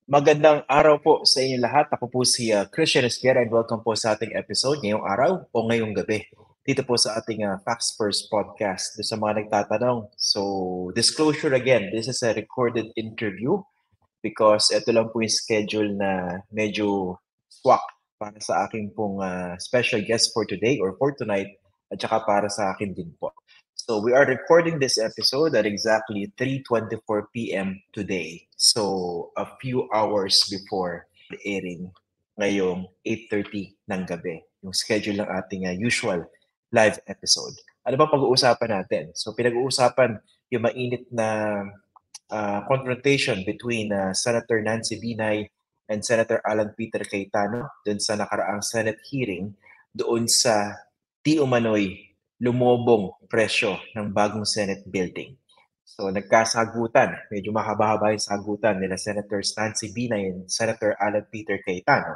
Magandang araw po sa inyo lahat. Ako po si Christian Esquera and welcome po sa ating episode ngayong araw o ngayong gabi. Dito po sa ating Facts First podcast. Doon sa mga nagtatanong. So, disclosure again, this is a recorded interview because ito lang po yung schedule na medyo swak para sa aking pong special guest for today or for tonight at saka para sa akin din po. So we are recording this episode at exactly 3:24 p.m. today. So a few hours before airing ngayong 8:30 ng gabi. Yung schedule ng ating usual live episode. Ano ba pag-uusapan natin? So pinag-uusapan yung mainit na confrontation between Senator Nancy Binay and Senator Alan Peter Cayetano doon sa nakaraang Senate hearing doon sa di umano'y lumobong presyo ng bagong Senate building. So nagkasagutan, medyo mahaba-haba yung sagutan nila Senators Nancy Binay and Senator Alan Peter Cayetano.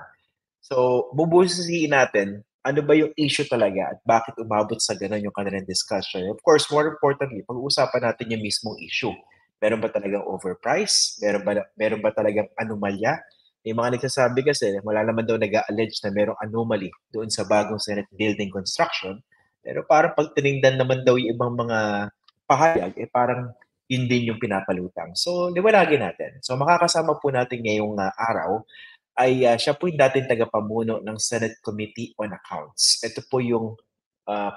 So bubusisin natin ano ba yung issue talaga at bakit umabot sa ganun yung kanilang discussion. Of course, more importantly, pag-uusapan natin yung mismong issue. Meron ba talagang overprice? Meron ba talagang anomalya? May mga nagsasabi kasi, wala naman daw nag-allege na merong anomaly doon sa bagong Senate building construction. Pero parang pag tinignan naman daw yung ibang mga pahayag, parang yun din yung pinapalutang. So, liwanagin natin. So, makakasama po natin ngayong araw ay siya po yung dating tagapamuno ng Senate Committee on Accounts. Ito po yung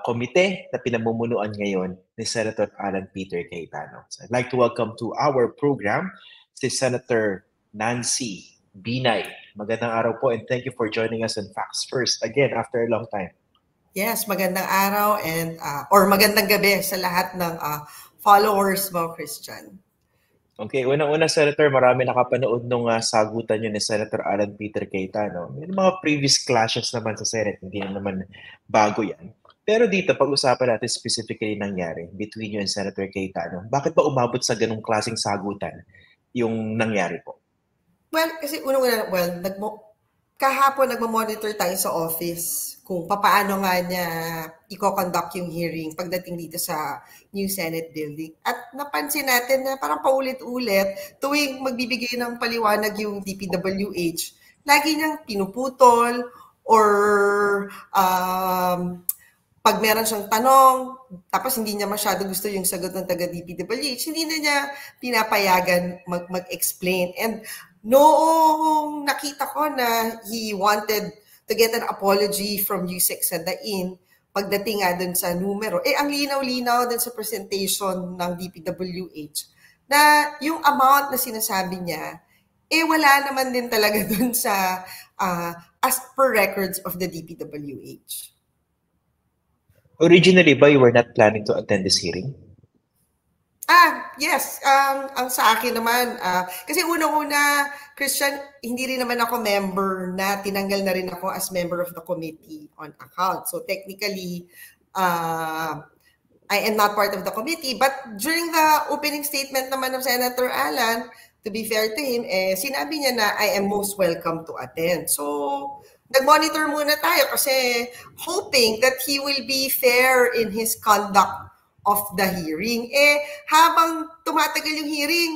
komite na pinamumunuan ngayon ni Senator Alan Peter Cayetano. So I'd like to welcome to our program si Senator Nancy Binay. Magandang araw po and thank you for joining us on Facts First again after a long time. Yes, magandang araw and or magandang gabi sa lahat ng followers mo, Christian. Okay, unang-una Senator, marami nakapanood nung sagutan niyo ni Senator Alan Peter Cayetano. May mga previous clashes naman sa Senate, hindi naman bago yan. Pero dito, pag-usapan natin specifically nangyari between you and Senator Cayetano. Bakit ba umabot sa ganung klaseng sagutan yung nangyari po? Well, kasi kahapon nagmo-monitor tayo sa office kung paano nga niya i-conduct yung hearing pagdating dito sa new Senate building. At napansin natin na parang paulit-ulit tuwing magbibigay ng paliwanag yung DPWH, lagi niyang pinuputol or pag meron siyang tanong, tapos hindi niya masyado gusto yung sagot ng taga-DPWH, hindi na niya pinapayagan mag-explain. And noong nakita ko na he wanted to get an apology from Yusek Sadain, pagdating nga dun sa numero, ang linaw-linaw dun sa presentation ng DPWH, na yung amount na sinasabi niya, wala naman din talaga dun sa as per records of the DPWH. Originally ba you were not planning to attend this hearing? Yes. Ang sa akin naman, kasi unang-una, Christian, hindi rin naman ako member na tinanggal na rin ako as member of the Committee on Accounts. So technically, I am not part of the committee. But during the opening statement naman of Senator Alan, to be fair to him, sinabi niya na I am most welcome to attend. So nag-monitor muna tayo kasi hoping that he will be fair in his conduct of the hearing. Habang tumatagal yung hearing,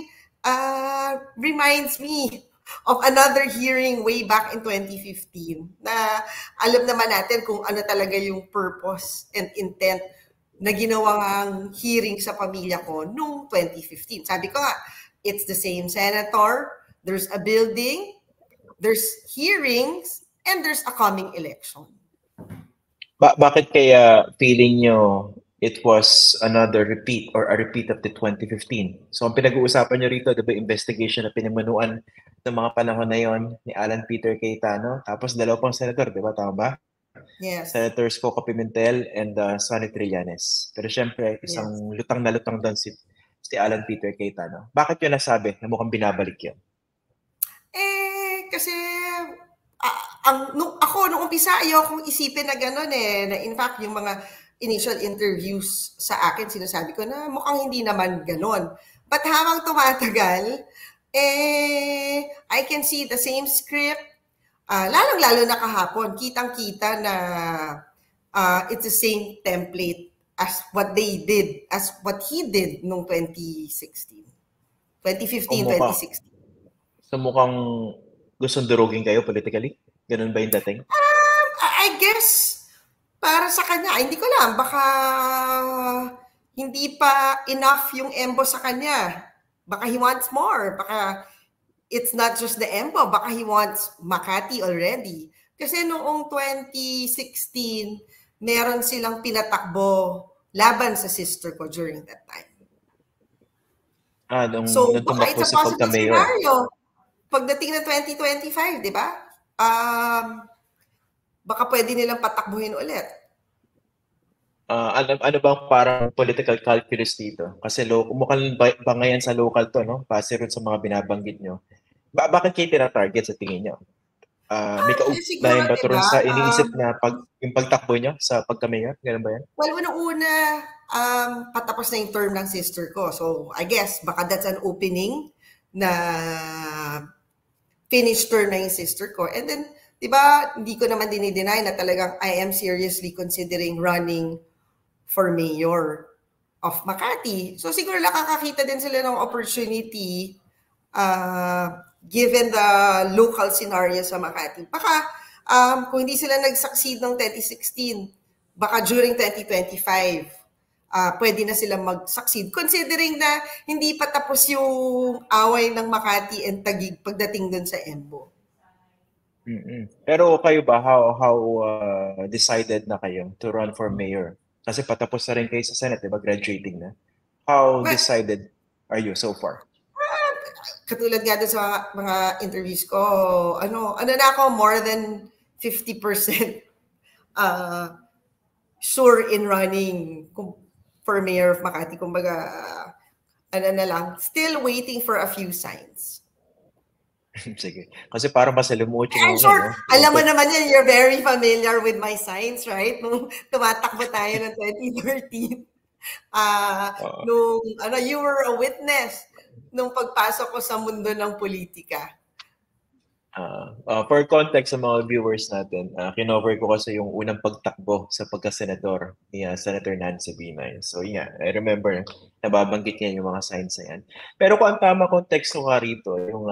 reminds me of another hearing way back in 2015 na alam naman natin kung ano talaga yung purpose and intent na ginawang hearing sa pamilya ko noong 2015. Sabi ko nga, it's the same senator, there's a building, there's hearings, and there's a coming election. Bakit kaya feeling nyo it was another repeat or a repeat of the 2015? So ang pinag-uusapan nyo rito, diba investigation na pinamunuan ng mga panahon na yon ni Alan Peter Cayetano, tapos dalawa pang senator, diba? Tama ba? Yes. Senators Coco Pimentel and Sonny Trillanes. Pero syempre, isang lutang na lutang doon si Alan Peter Cayetano. Bakit yun nasabi na mukhang binabalik yun? Kasi nung umpisa, ayokong isipin na gano'n na in fact, yung mga initial interviews sa akin, sinasabi ko na mukhang hindi naman gano'n. But habang tumatagal, I can see the same script. Lalong-lalo na kahapon, kitang-kita na it's the same template as what he did noong 2016. 2015, 2016. So mukhang gustong durugin kayo politically? Ganun ba yung dating? I guess, para sa kanya, hindi ko alam, baka hindi pa enough yung EMBO sa kanya. Baka he wants more. Baka it's not just the EMBO, baka he wants Makati already. Kasi noong 2016, meron silang pinatakbo laban sa sister ko during that time. So, Nung baka tumakbo it's a si possible pagka-mayor. scenario. Pagdating ng 2025, di ba? Baka pwede nilang patakbuhin ulit. Ano bang parang political calculus dito? Kasi mukhang bangayan sa local to, no? Base rin sa mga binabanggit nyo. Bakit kayo tina-target sa tingin nyo? May Siguro, kaugnayan ba di ito rin ba? sa iniisip na yung pagtakbo nyo sa pagka-mayor? Ganun ba yan? Well, unang-una, patapos na yung term ng sister ko. So, I guess, baka that's an opening na finished term na yung sister ko. And then, di ba, hindi ko naman dinideny na talagang I am seriously considering running for mayor of Makati. So, siguro nakakakita din sila ng opportunity given the local scenario sa Makati. Baka, kung hindi sila nag-succeed ng 2016, baka during 2025, pwede na silang mag-succeed. Considering na hindi pa tapos yung away ng Makati and Taguig pagdating dun sa EMBO. Pero kayo ba, how decided na kayo to run for mayor? Kasi patapos na rin kayo sa Senate, di ba? Graduating na. How decided are you so far? Katulad nga doon sa mga interviews ko, ano na ako, more than 50% sure in running for mayor of Makati. Kumbaga, na lang, still waiting for a few signs. Sige. Kasi parang masalimuot I'm sure, alam mo naman yan, you're very familiar with my signs, right? Nung tumatakbo tayo ng 2013. You were a witness nung pagpasok ko sa mundo ng politika. For context sa mga viewers natin, kinover ko kasi yung unang pagtakbo sa pagka-senador ni Senator Nancy Binay. So yeah, I remember nababanggit niya yung mga signs na yan. Pero kung ang tama konteksto nga rito, yung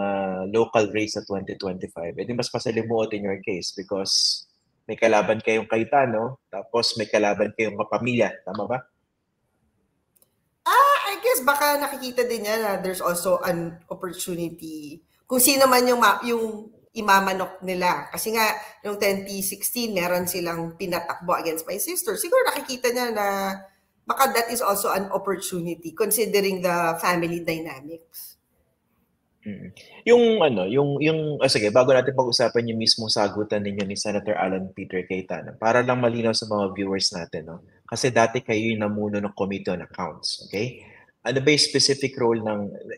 local race sa 2025, edi mas pasalimuot in your case because may kalaban kayong Cayetano, tapos may kalaban kayong kapamilya. Tama ba? I guess baka nakikita din niya na there's also an opportunity kung sino man yung imamanok nila. Kasi nga, noong 2016, meron silang pinatakbo against my sister. Siguro nakikita niya na baka that is also an opportunity considering the family dynamics. Sige, bago natin pag-usapan yung mismong sagutan ninyo ni Senator Alan Peter Cayetano, para lang malinaw sa mga viewers natin, no? Kasi dati kayo yung namuno ng Committee on Accounts, okay? Ano ba yung specific role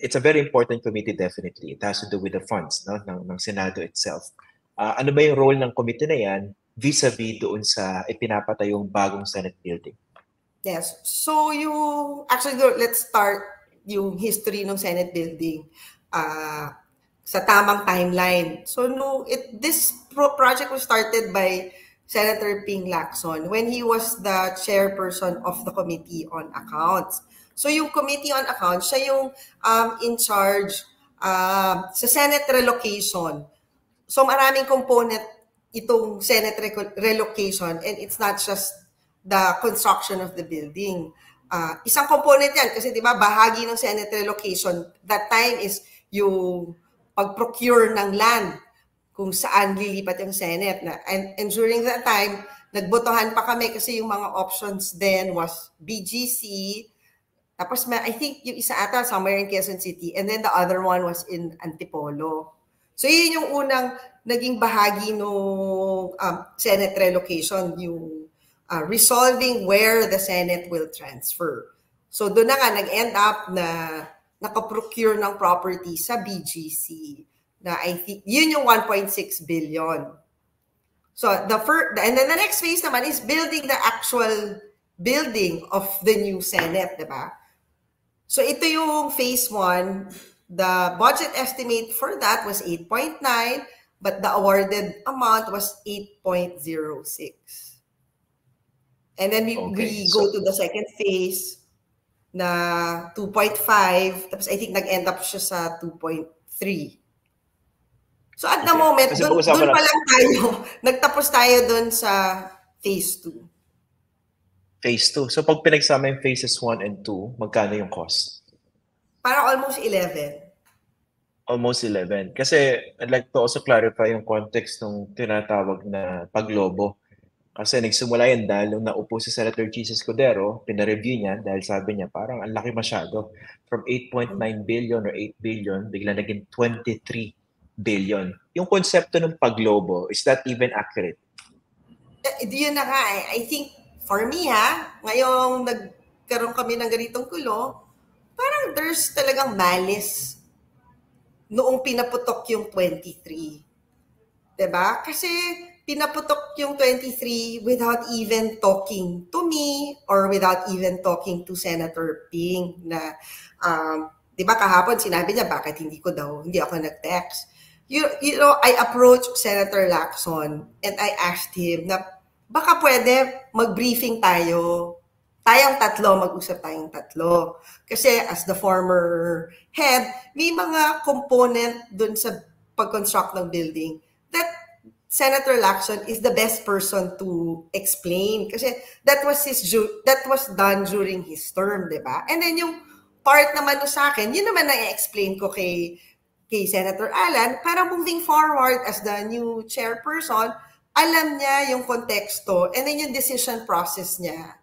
it's a very important committee definitely. It has to do with the funds, no, ng Senado itself. Ano ba yung role ng committee na yan vis-a-vis doon sa ipinapatayong bagong Senate building? Yes. So let's start yung history ng Senate building sa tamang timeline. So this project was started by Senator Ping Lacson when he was the chairperson of the Committee on Accounts. So yung Committee on Accounts, siya yung in charge sa Senate relocation. So maraming component itong Senate relocation and it's not just the construction of the building. Isang component yan kasi di ba bahagi ng Senate relocation that time is yung pag-procure ng land kung saan lilipat yung Senate. And during that time, nagbotohan pa kami kasi yung mga options then was BGC. Tapos I think yung isa ata somewhere in Quezon City and then the other one was in Antipolo. So yun yung unang naging bahagi ng Senate relocation, yung resolving where the Senate will transfer. So doon na nga nag-end up na nakaprocure ng property sa BGC na I think yun yung 1.6 billion. So and then the next phase naman is building the actual building of the new Senate, diba? So ito yung phase 1. The budget estimate for that was 8.9, but the awarded amount was 8.06. And then we go to the second phase na 2.5, tapos I think nag-end up siya sa 2.3. So at the moment, Kasi doon pag-usapan pa lang tayo, nagtapos tayo doon sa phase 2. Phase 2. So pag pinagsama yung phases 1 and 2, magkano yung cost? Parang almost 11. Almost 11. Kasi I'd like to also clarify yung context ng tinatawag na paglobo. Kasi nagsimula yan dahil nung naupo si Senator Jesus Escudero, pina-review niya dahil sabi niya parang ang laki masyado. From 8.9 billion or 8 billion, bigla naging 23 billion. Yung konsepto ng paglobo, is that even accurate? Yun na nga eh. I think, for me ngayong nagkaroon kami ng ganitong kulo, parang there's talagang malice noong pinaputok yung 23. Diba? Kasi pinaputok yung 23 without even talking to me or without even talking to Senator Ping na, di ba kahapon sinabi niya bakit hindi ako nag-text. You know, I approached Senator Lacson and I asked him na baka pwede mag-briefing tayo. Mag-usap tayong tatlo. Kasi as the former head, may mga component dun sa pag-construct ng building that Senator Lacson is the best person to explain. Kasi that was done during his term, di ba? And then yung part naman sa akin, yun naman na-explain ko kay Senator Alan, para moving forward as the new chairperson, alam niya yung konteksto and then yung decision process niya.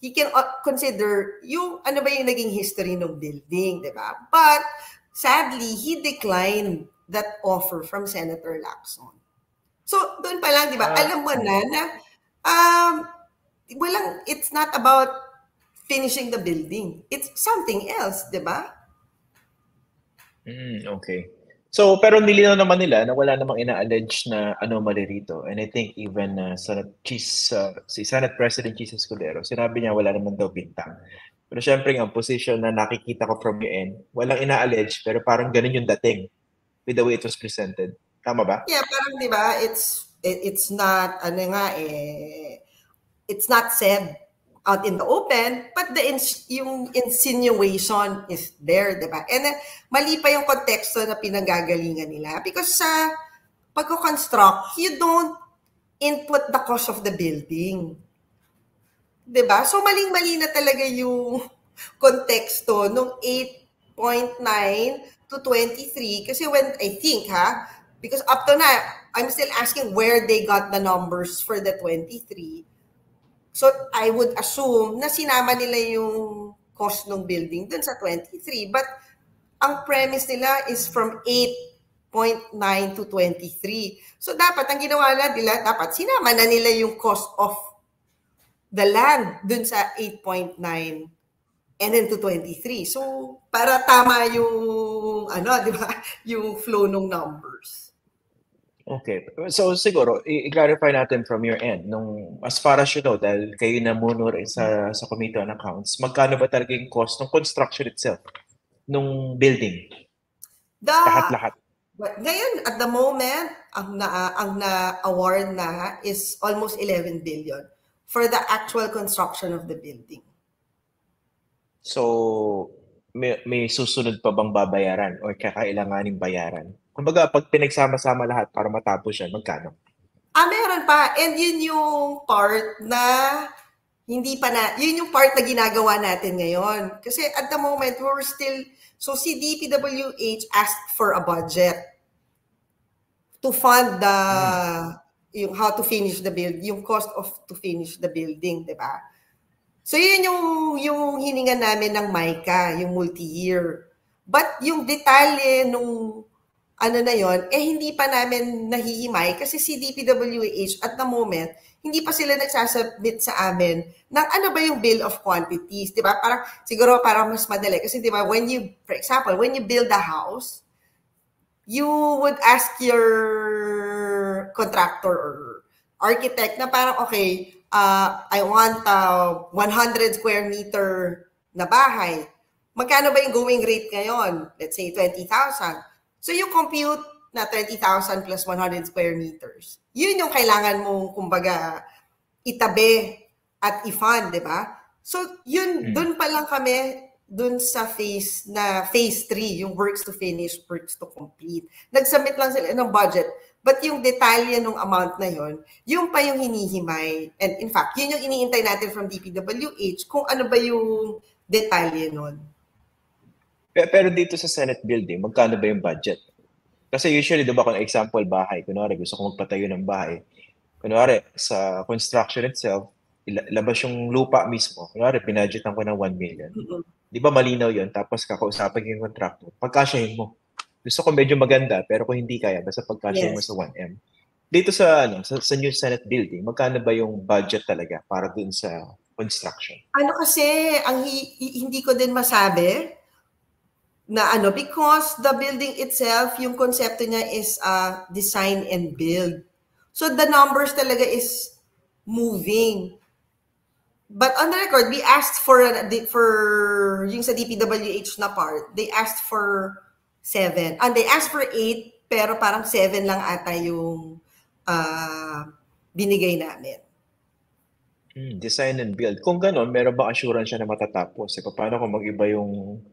He can consider yung ano ba yung naging history ng building, di ba? But sadly, he declined that offer from Senator Lacson. So, doon pa lang, di ba? Alam mo na it's not about finishing the building. It's something else, di ba? Okay. So, pero nilinaw naman nila na wala namang ina-allege na anomaly rito. And I think even si Senate President Jesus Escudero, sinabi niya wala naman daw bintang. Pero syempre ang position na nakikita ko from your end, walang ina-allege pero parang ganun yung dating with the way it was presented. Tama ba? Yeah, parang di ba, it's not, it's not said out in the open, but yung insinuation is there, di ba? And then, mali pa yung konteksto na pinanggagalingan nila because sa pagko-construct, you don't input the cost of the building. Di ba? So, maling-mali na talaga yung konteksto nung 8.9 to 23 kasi when I think because up to now, I'm still asking where they got the numbers for the 23. So, I would assume na sinama nila yung cost ng building dun sa 23. But, ang premise nila is from 8.9 to 23. So, dapat, ang ginawa nila, dapat sinama na nila yung cost of the land dun sa 8.9 and then to 23. So, para tama yung, di ba, yung flow ng numbers. Okay. So siguro, i-clarify natin from your end, as far as you know, dahil kayo na muna sa Committee on Accounts, magkano ba talaga yung cost ng construction itself, nung building? Lahat-lahat. Ngayon, at the moment, ang na-award na is almost 11 billion for the actual construction of the building. So, may susunod pa bang babayaran or kakailanganing bayaran? Kumbaga, pag pinagsama-sama lahat para matapos yan, magkano? Meron pa. And yun yung part na yun yung part na ginagawa natin ngayon. Kasi at the moment, we're still, so si DPWH asked for a budget to fund yung how to finish the build, yung cost of to finish the building, di ba? So yun yung hininga namin ng MICA, yung multi-year. But yung detalye nung na yon, hindi pa namin nahihimay kasi si DPWH at the moment, hindi pa sila nagsasubmit sa amin ng ano ba yung bill of quantities, di ba? Siguro parang mas madali. Kasi di ba, for example, when you build a house, you would ask your contractor or architect na parang, okay, I want 100 square meter na bahay. Magkano ba yung going rate ngayon? Let's say 20,000. So you compute na 20,000 plus 100 square meters. Yun yung kailangan mong, kumbaga, itabi at i-fund, di ba? So yun, dun pa lang kami dun sa phase 3, yung works to finish, works to complete. Nag-submit lang sila ng budget. But yung detalye ng amount na yon, yung pa yung hinihimay. And in fact, yun yung iniintay natin from DPWH kung ano ba yung detalye nun. Pero dito sa Senate building, magkano ba yung budget? Kasi usually, di ba, kung example, bahay, kunwari, gusto ko magpatayo ng bahay, kunwari, sa construction itself, labas yung lupa mismo. Kunwari, pinadgetan ko ng 1 million. Di ba malinaw yun? Tapos kakausapin yung contractor. Pagkasyahin mo. Gusto ko medyo maganda, pero kung hindi kaya, basta pagkasyahin mo sa 1M. Dito sa new Senate building, magkano ba yung budget talaga para dun sa construction? Kasi, hindi ko din masabi na because the building itself, yung konsepto niya is design and build. So the numbers talaga is moving. But on the record, we asked for yung sa DPWH na part, they asked for 7. And they asked for 8, pero parang 7 lang ata yung binigay namin. Design and build. Kung gano'n, meron ba assurance siya na matatapos? Paano kung mag-iba yung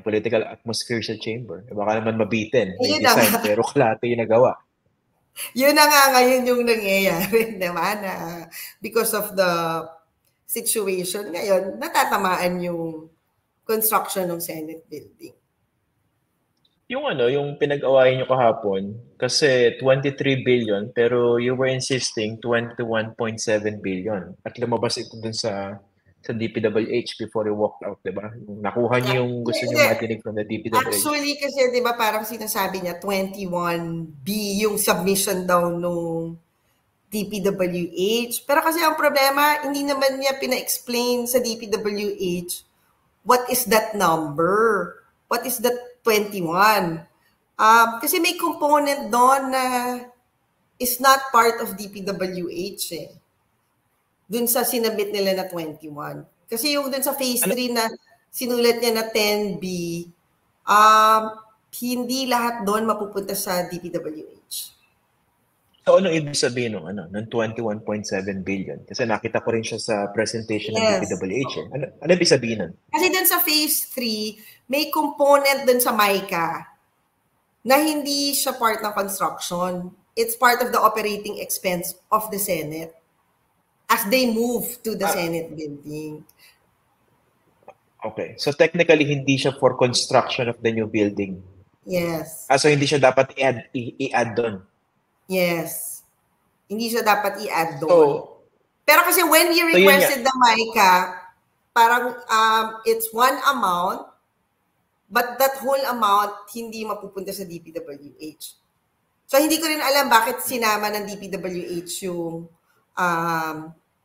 political atmosphere sa chamber? Baka naman mabitin. May design, pero kalate yung nagawa. Yun na nga ngayon yung nangyayari, naman, because of the situation ngayon, natatamaan yung construction ng Senate building. Yung pinag-awayan nyo kahapon, kasi 23 billion, pero you were insisting 21.7 billion. At lumabas ito dun sa DPWH before you walked out, di ba? Nakuha niyo yung gusto niyo matinig from the DPWH. Actually, kasi di ba parang sinasabi niya 21B yung submission daw nung DPWH. Pero kasi ang problema, hindi naman niya pina-explain sa DPWH what is that number? What is that 21? Kasi may component doon na is not part of DPWH eh. Dun sa sinabit nila na 21. Kasi yung dun sa phase 3 na sinulat niya na 10B, hindi lahat doon mapupunta sa DPWH. So, ano ibig sabihin ng 21.7 billion? Kasi nakita ko rin siya sa presentation ng DPWH. Ano ibig sabihin nun? Kasi dun sa phase 3, may component dun sa MICA na hindi siya part ng construction. It's part of the operating expense of the Senate as they move to the Senate building. Okay. So, technically, hindi siya for construction of the new building. Yes. So, hindi siya dapat i-add doon. Yes. Hindi siya dapat i-add doon. Pero kasi when we requested the MICA, parang it's one amount, but that whole amount hindi mapupunta sa DPWH. So, hindi ko rin alam bakit sinama ng DPWH yung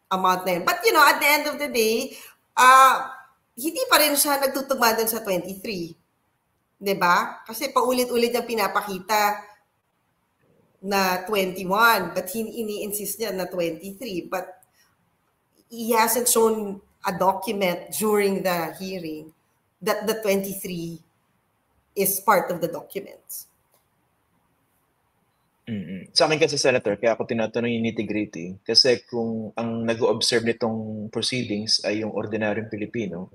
amount na yun. But, at the end of the day, hindi pa rin siya nagtutugma dun sa 23. Diba? Kasi paulit-ulit niyang pinapakita na 21, but ini-insist niya na 23. But he hasn't shown a document during the hearing that the 23 is part of the documents. Sa akin kasi, Senator, kaya ako tinatanong yung nitty-gritty. Kasi kung ang nag-observe nitong proceedings ay yung ordinaryong Pilipino,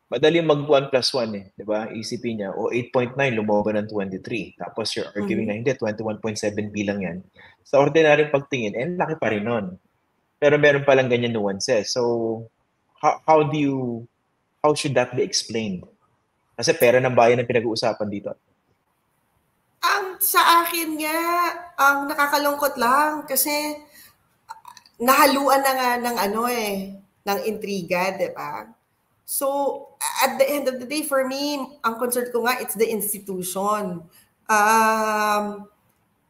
madali mag 1 plus 1 eh. Diba? Isipin niya, 8.9 lumobo ng 23. Tapos you're arguing na hindi, 21.7 bilang yan. Sa ordinaryong pagtingin, laki pa rin nun. Pero meron palang ganyan nuances. So, how should that be explained? Kasi pera ng bayan ang pinag-uusapan dito. Sa akin nga, ang nakakalungkot lang kasi nahaluan na nga ng ng intriga, diba? So, at the end of the day, for me, ang concern ko nga, it's the institution.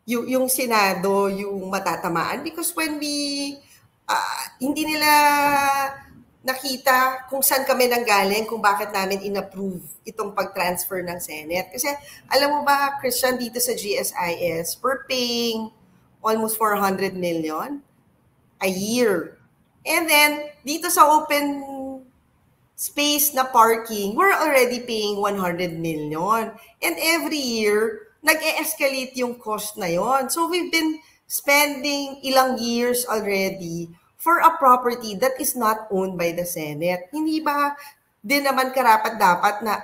Yung Senado, yung matatamaan. Because when hindi nila nakita kung saan kami nanggaling, kung bakit namin in-approve itong pag-transfer ng Senate. Kasi alam mo ba, Christian, dito sa GSIS, we're paying almost 400 million a year. And then, dito sa open space na parking, we're already paying 100 million. And every year, nag-e-escalate yung cost na yon. So we've been spending ilang years already for a property that is not owned by the Senate. Hindi ba din naman karapat-dapat na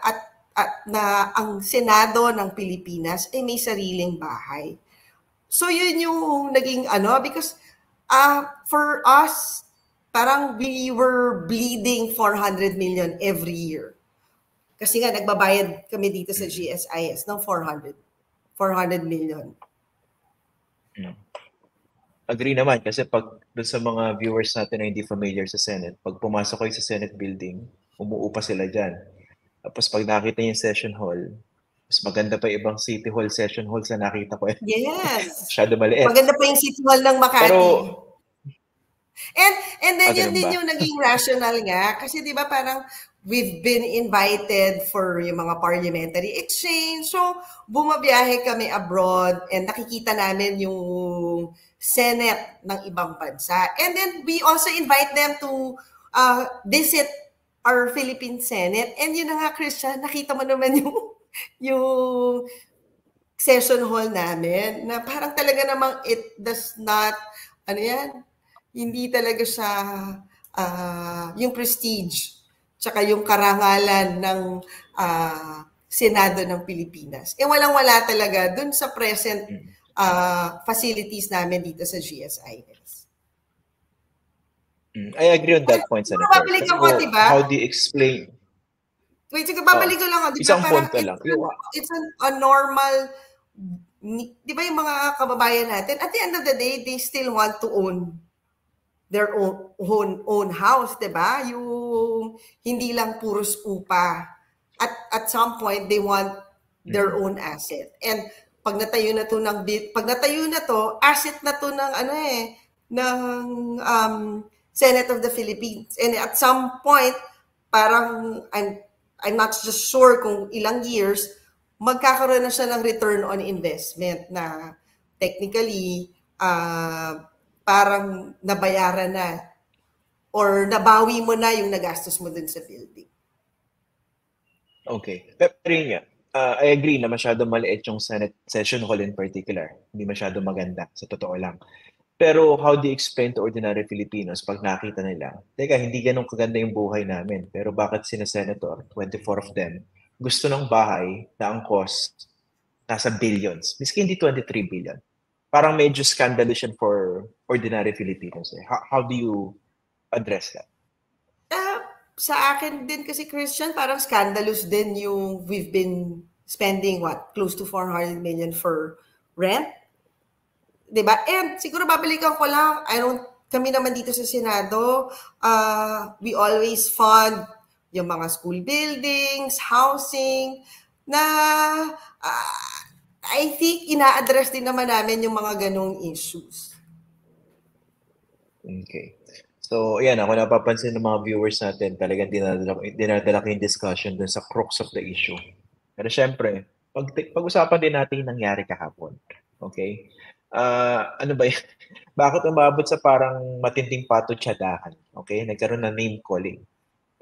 na ang Senado ng Pilipinas ay may sariling bahay. So yun yung naging because for us, parang we were bleeding 400 million every year. Kasi nga nagbabayad kami dito sa GSIS ng 400 million. Agree naman kasi pag doon sa mga viewers natin na hindi familiar sa Senate, pag pumasok kayo sa Senate building, umuupa sila dyan. Tapos pag nakita niyo yung session hall, mas maganda pa ibang City Hall session halls na nakita ko. Yes. Masyado maliit. Maganda pa yung City Hall ng Makati. Pero, and then yun din yung naging rational nga. Kasi di ba parang we've been invited for yung mga parliamentary exchange. So, bumabiyahe kami abroad and nakikita namin yung Senate ng ibang bansa. And then we also invite them to visit our Philippine Senate. And yun na nga, Christian, nakita mo naman yung session hall namin na parang talaga namang it does not, hindi talaga siya yung prestige tsaka yung karangalan ng Senado ng Pilipinas. Walang-wala talaga dun sa present facilities namin dito sa GSIS. I agree on that point, Senator. Babalik ako, diba? How do you explain? Wait, sige, babalik ko lang. Diba? Isang punto lang. It's a normal, di ba yung mga kababayan natin, at the end of the day, they still want to own their own house, di ba? Yung hindi lang puros upa. At some point, they want their own asset. And pag natayo na to, asset na to ng Senate of the Philippines. And at some point, parang I'm not just sure kung ilang years, magkakaroon na siya ng return on investment na technically parang nabayaran na or nabawi mo na yung nagastos mo dun sa building. Okay. Pero yun nga, I agree na masyado maliit yung Senate session hall in particular. Hindi masyado maganda, sa totoo lang. Pero how do you explain to ordinary Filipinos pag nakita nila, teka, hindi ganun kaganda yung buhay namin, pero bakit sina Senator, 24 of them, gusto ng bahay na ang cost nasa billions, miski hindi 23 billion. Parang medyo scandalous yan for ordinary Filipinos. How do you address that? Sa akin din kasi, Christian, parang scandalous din yung we've been spending close to 400 million for rent. Diba? And siguro babalikan ko lang, kami naman dito sa Senado, we always fund yung mga school buildings, housing, na I think ina-address din naman namin yung mga ganong issues. Okay. So, ayan, ako napapansin ng mga viewers natin, talagang dinadala ko yung discussion dun sa crux of the issue. Pero syempre, pag-usapan din natin yung nangyari kahapon. Okay? Ano ba yun? Bakit umabot sa parang matinding pato-tsadahan? Okay? Nagkaroon ng name calling.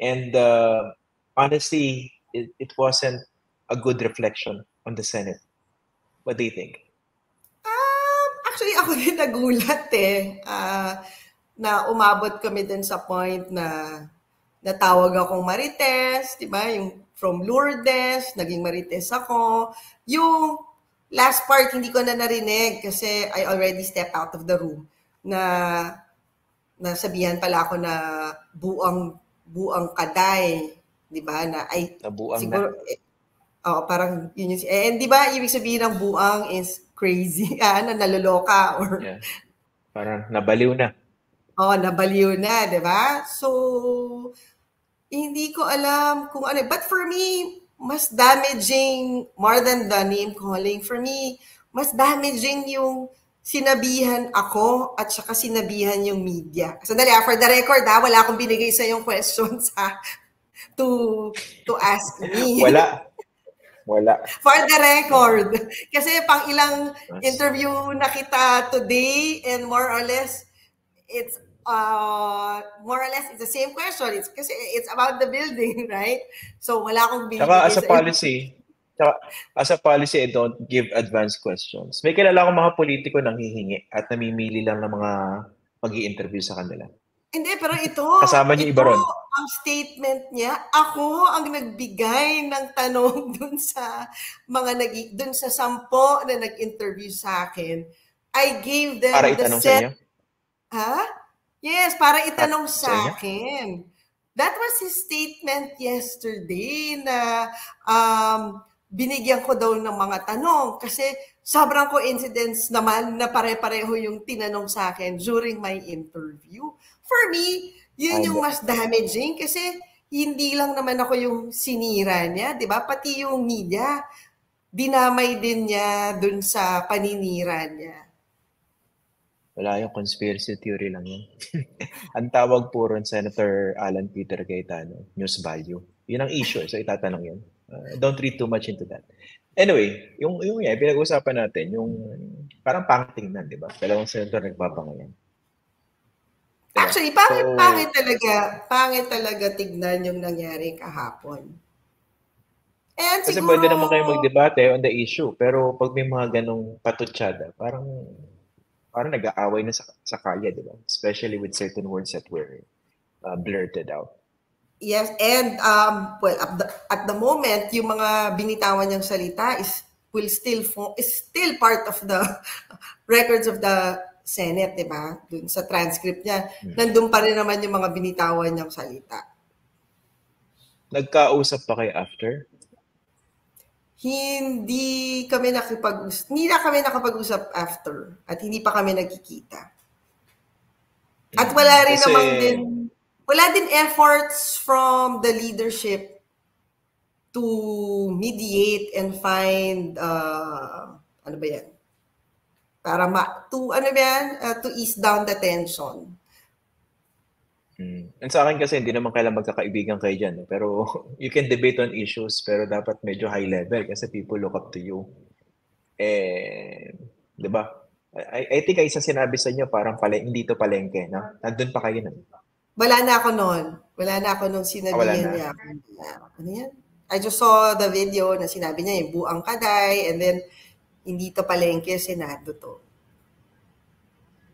And honestly, it wasn't a good reflection on the Senate. What do you think? Actually, ako din nagulat na umabot kami din sa point na natawag akong Marites, di ba? Yung from Lourdes, naging Marites ako. Yung last part, hindi ko na narinig kasi I already stepped out of the room na nasabihan pala ako na buang kaday, di ba? Nabuang siguro, na. Parang yun yung, di ba, ibig sabihin ng buang is crazy, naloloka or... Yeah. Parang nabaliw na. Nabaliw na, di ba? So, hindi ko alam kung ano. But for me, mas damaging, more than the name calling, for me, mas damaging yung sinabihan ako at saka sinabihan yung media. Sandali, for the record, wala akong binigay sa yung questions to ask me. Wala. For the record. Kasi pang ilang interview na kita today and more or less, it's the same question. It's about the building, right? So wala akong binibigay as a policy, I don't give advanced questions. May kilala akong mga politiko nang hihingi at namimili lang ng mga mag-i-interview sa kanila. Hindi, pero Kasama niyo iba ron? ang statement niya, ako ang nagbigay ng tanong dun sa dun sa 10 na nag-interview sa akin. I gave Para them the itanong sa set. inyo? Ha? Yes, para Para itanong sa inyo? sa akin. That was his statement yesterday na binigyan ko daw ng mga tanong kasi sobrang coincidence naman na pare-pareho yung tinanong sa akin during my interview. For me, yun yung mas damaging kasi hindi lang naman ako yung sinira niya, di ba? Pati yung media, dinamay din niya dun sa paninira niya. Wala, yung conspiracy theory lang yun. Ang tawag po ron, Senator Alan Peter Cayetano, news value. Yun ang issue, so itatanong yun. Don't read too much into that. Anyway, yung yan, pinag-usapan natin, yung parang pangit tingnan, di ba? Dalawang senator nagpapangayan. Diba? Actually, pangit talaga tignan yung nangyari kahapon. And Kasi siguro, pwede naman kayo magdebate on the issue, pero pag may mga ganong patutsada, parang nag-aaway na sa kalye, di ba? Especially with certain words that were blurted out. yes, and well, at the moment, yung mga binitawan niyang salita is still part of the records of the Senate, di ba? Dun sa transcript niya, nandun pa rin naman yung mga binitawan niyang salita. Nagkausap pa kayo after? Hindi na kami nakapag-usap after at hindi pa kami nagkikita. At wala din efforts from the leadership to mediate and find ano ba yan? To ease down the tension. And sa akin kasi hindi naman kailangan magkakaibigan kayo dyan. Pero you can debate on issues pero dapat medyo high level kasi people look up to you. Di ba? I think isa sinabi sa inyo parang hindi to palengke. No? Nandun pa kayo nun. Wala na ako noon sinabihan niya. Ano yan? I just saw the video na sinabi niya yung buang kaday and then hindi to palengke, Senado to.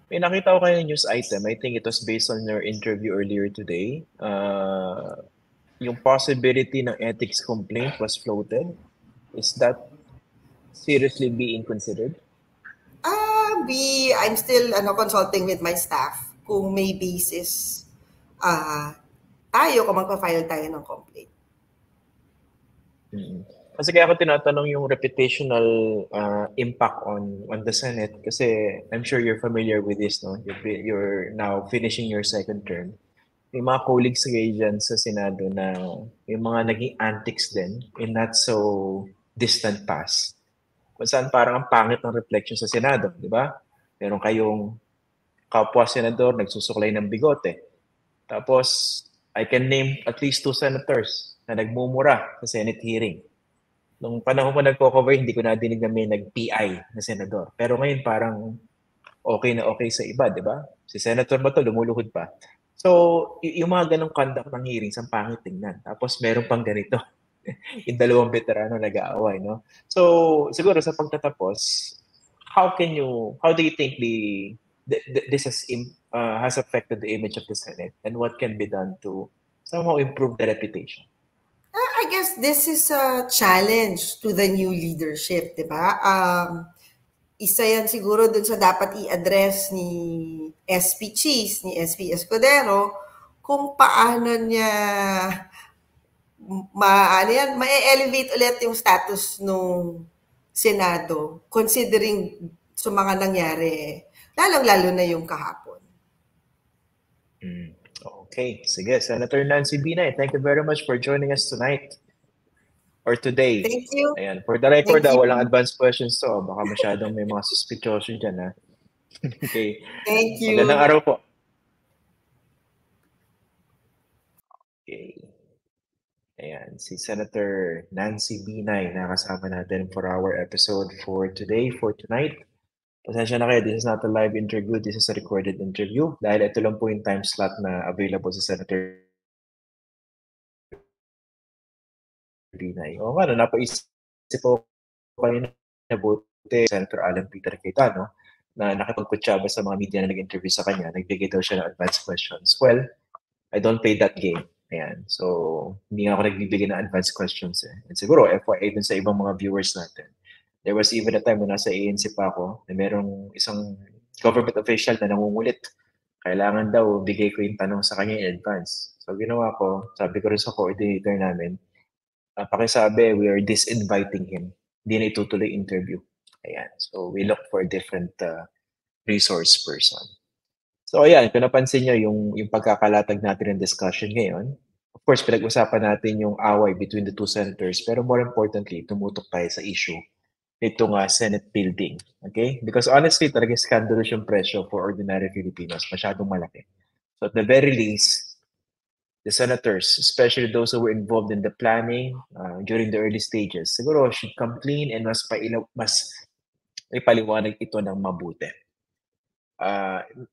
May nakita ko kayo news item. I think it was based on your interview earlier today. Yung possibility ng ethics complaint was floated. Is that seriously being considered? I'm still consulting with my staff kung may basis kung magpa-file tayo ng complaint. Kasi kaya ako tinatanong yung reputational impact on the Senate kasi I'm sure you're familiar with this, no? You're now finishing your second term. May mga colleagues kayo dyan sa Senado na yung mga naging antics din in not so distant past. Kung saan parang ang pangit ng reflection sa Senado, di ba? Meron kayong kapwa senador nagsusuklay ng bigote. Tapos, I can name at least 2 senators na nagmumura sa Senate hearing. Nung panahon ko nagko-cover, hindi ko nadinig na may nag-PI na senador. Pero ngayon parang okay na okay sa iba, di ba? Si Senator Bato, lumuluhod pa. So, yung mga ganong conduct ng hearings, ang pangit tingnan. Tapos meron pang ganito. Yung dalawang veterano nag-aaway, no? So, siguro sa pagtatapos, how do you think this has affected the image of the Senate and what can be done to somehow improve the reputation? I guess this is a challenge to the new leadership, di ba? Isa yan siguro dun sa dapat i-address ni SP Cheese, ni SP Escudero, kung paano niya ma-elevate ulit yung status ng Senado considering sa mga nangyari, lalong-lalo na yung kahapon. Okay, sige. Senator Nancy Binay, thank you very much for joining us tonight or today. Thank you. Ayan. For the record, walang advanced questions to. Baka masyadong may mga suspicious dyan, ha? Okay. Thank you. Magandang araw po. Okay. Ayan, si Senator Nancy Binay na kasama natin for our episode for tonight. Pasensya na kayo, this is not a live interview, this is a recorded interview dahil ito lang po yung time slot na available sa Senator Binay. O napaisip po kayo na buti Senator Alan Peter Cayetano na nakipagkutsaba sa mga media na nag-interview sa kanya, nagbigay daw siya ng advanced questions. Well, I don't play that game. Ayan. So, hindi ako nagbibigay ng advanced questions eh. And siguro, FYI dun sa ibang mga viewers natin. There was even a time when nasa ANC pa ako na merong isang government official na nangungulit. Kailangan daw bigay ko yung tanong sa kanya in advance. So, ginawa ko, sabi ko rin sa coordinator namin, pakisabi, we are disinviting him. Hindi na itutuloy interview. Ayan. So, we look for a different resource person. So ayan, kung napansin nyo yung pagkakalatag natin ng discussion ngayon, of course, pinag-usapan natin yung away between the two senators, pero more importantly, tumutok tayo sa issue nitong Senate building. Okay? Because honestly, talaga scandalous yung presyo for ordinary Filipinos. Masyadong malaki. So at the very least, the senators, especially those who were involved in the planning during the early stages, siguro should come clean and mas ipaliwanag ito ng mabuti.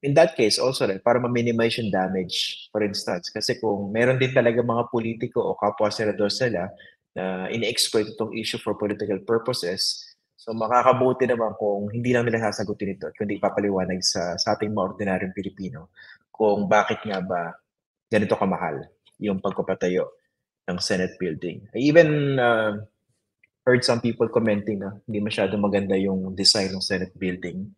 In that case, also para ma-minimize yung damage, for instance. Kasi kung meron din talaga mga politiko o kapwa senador sila na ini-exploit itong issue for political purposes, so makakabuti naman kung hindi lang nila sasagutin ito at kundi ipapaliwanag sa ating mga ordinaryong Pilipino kung bakit nga ba ganito kamahal yung pagpapatayo ng Senate building. I even heard some people commenting na hindi masyado maganda yung design ng Senate building.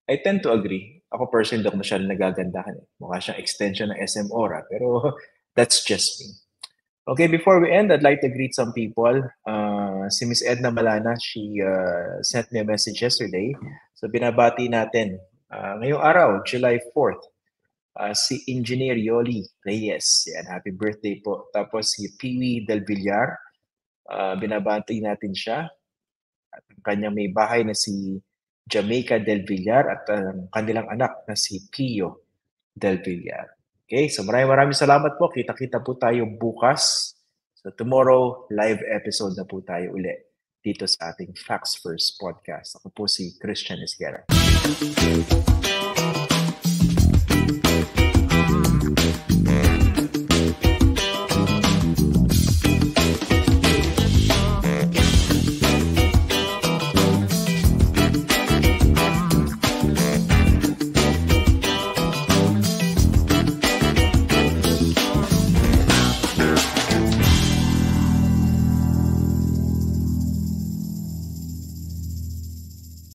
I tend to agree. Ako personally, hindi ako masyadong nagagandahan. Mukha siyang extension ng SM Ora. Pero that's just me. Okay, before we end, I'd like to greet some people. Si Miss Edna Malana, she sent me a message yesterday. So binabati natin. Ngayong araw, July 4th, si Engineer Yoli Reyes. Yan, happy birthday po. Tapos si Piwi Del Villar, binabati natin siya. At ang kanyang may bahay na si Jamaica Del Villar at ang kanilang anak na si Pio Del Villar. Okay, so maraming salamat po. Kita-kita po tayo bukas. So tomorrow, live episode na po tayo uli dito sa ating Facts First podcast. Ako po si Christian Esguerra.